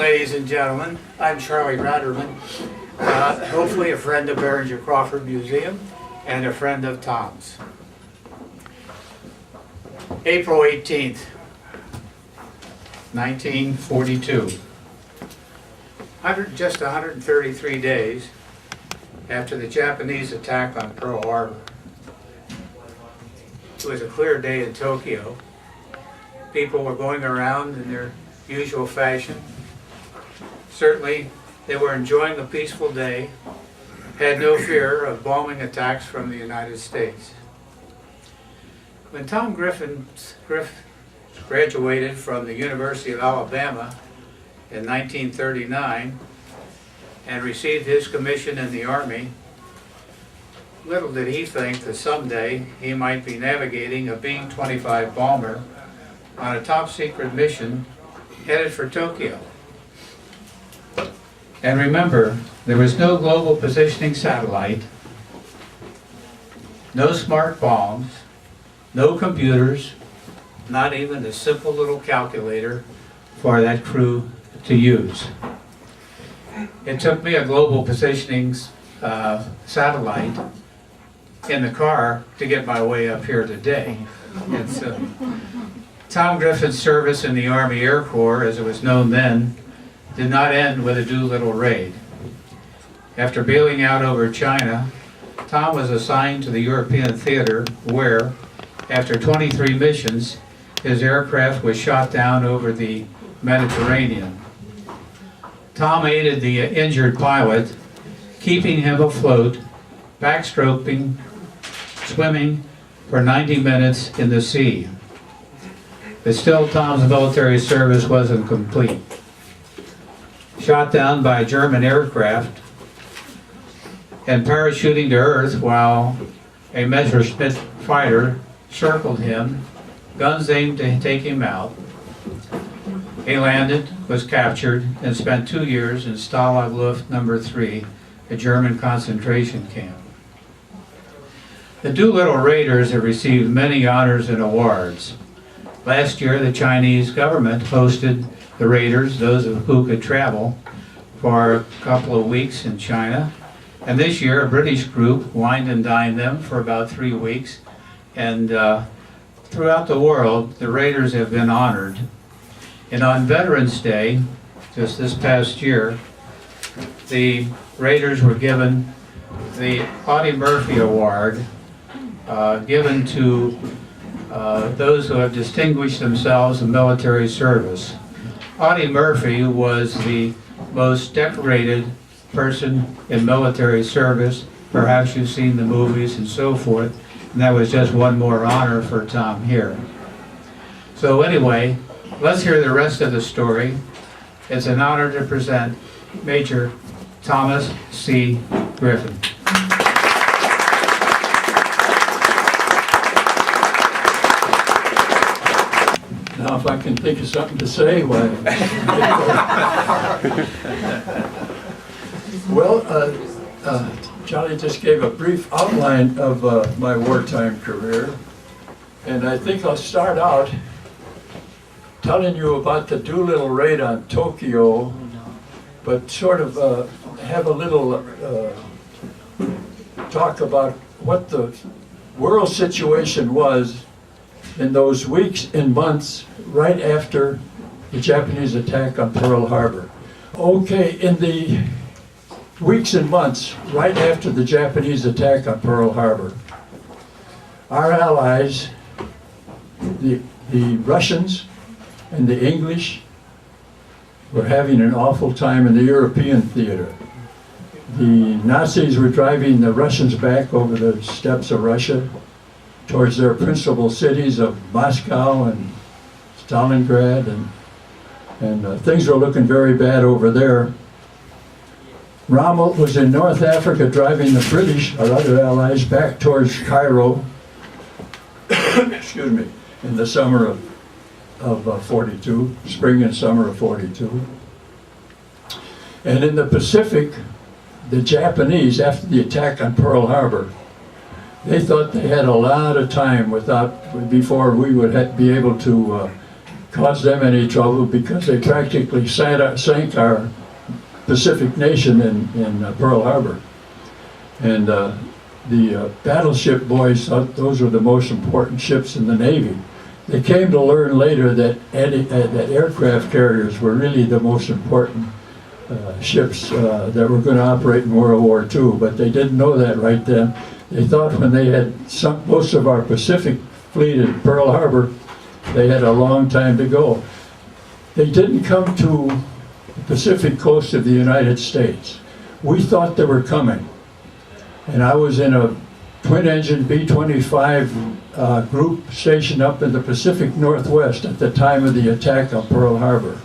ladies and gentlemen. I'm Charlie Ratterman, hopefully a friend of Behringer Crawford Museum and a friend of Tom's. April 18th, 1942. Just 133 days after the Japanese attack on Pearl Harbor. It was a clear day in Tokyo. People were going around in their usual fashion. Certainly, they were enjoying a peaceful day, had no fear of bombing attacks from the United States. When Tom Griffin graduated from the University of Alabama in 1939 and received his commission in the Army, little did he think that someday he might be navigating a B-25 bomber on a top-secret mission headed for Tokyo. And remember, there was no global positioning satellite, no smart bombs, no computers, not even a simple little calculator for that crew to use. It took me a global positioning satellite in the car to get my way up here today. It's, Tom Griffin's service in the Army Air Corps, as it was known then, did not end with a Doolittle raid. After bailing out over China, Tom was assigned to the European theater where, after 23 missions, his aircraft was shot down over the Mediterranean. Tom aided the injured pilot, keeping him afloat, backstroking, swimming for 90 minutes in the sea. But still, Tom's military service wasn't complete. Shot down by a German aircraft and parachuting to Earth while a Messerschmitt fighter circled him, guns aimed to take him out. He landed, was captured, and spent 2 years in Stalag Luft No. 3, a German concentration camp. The Doolittle Raiders have received many honors and awards. Last year, the Chinese government hosted the Raiders, those of who could travel, for a couple of weeks in China. And this year, a British group wined and dined them for about 3 weeks. And throughout the world, the Raiders have been honored. And on Veterans Day, just this past year, the Raiders were given the Audie Murphy Award, given to those who have distinguished themselves in military service. Audie Murphy was the most decorated person in military service. Perhaps you've seen the movies and so forth, and that was just one more honor for Tom here. So anyway, let's hear the rest of the story. It's an honor to present Major Thomas C. Griffin. Now, if I can think of something to say, why? Well, Charlie just gave a brief outline of my wartime career, and I think I'll start out telling you about the Doolittle raid on Tokyo, but sort of have a little talk about what the world situation was in those weeks and months right after the Japanese attack on Pearl Harbor. Okay, in the weeks and months right after the Japanese attack on Pearl Harbor, our allies, the Russians and the English, were having an awful time in the European theater. The Nazis were driving the Russians back over the steppes of Russia towards their principal cities of Moscow and Stalingrad, and things were looking very bad over there. Rommel was in North Africa driving the British, our other allies, back towards Cairo, excuse me, in the summer of 42, spring and summer of 42. And in the Pacific, the Japanese, after the attack on Pearl Harbor, they thought they had a lot of time before we would be able to cause them any trouble because they practically sank our Pacific nation in Pearl Harbor. And the battleship boys thought those were the most important ships in the Navy. They came to learn later that aircraft carriers were really the most important ships that were going to operate in World War II, but they didn't know that right then. They thought when they had sunk most of our Pacific fleet at Pearl Harbor, they had a long time to go. They didn't come to the Pacific coast of the United States. We thought they were coming. And I was in a twin-engine B-25 group stationed up in the Pacific Northwest at the time of the attack on Pearl Harbor.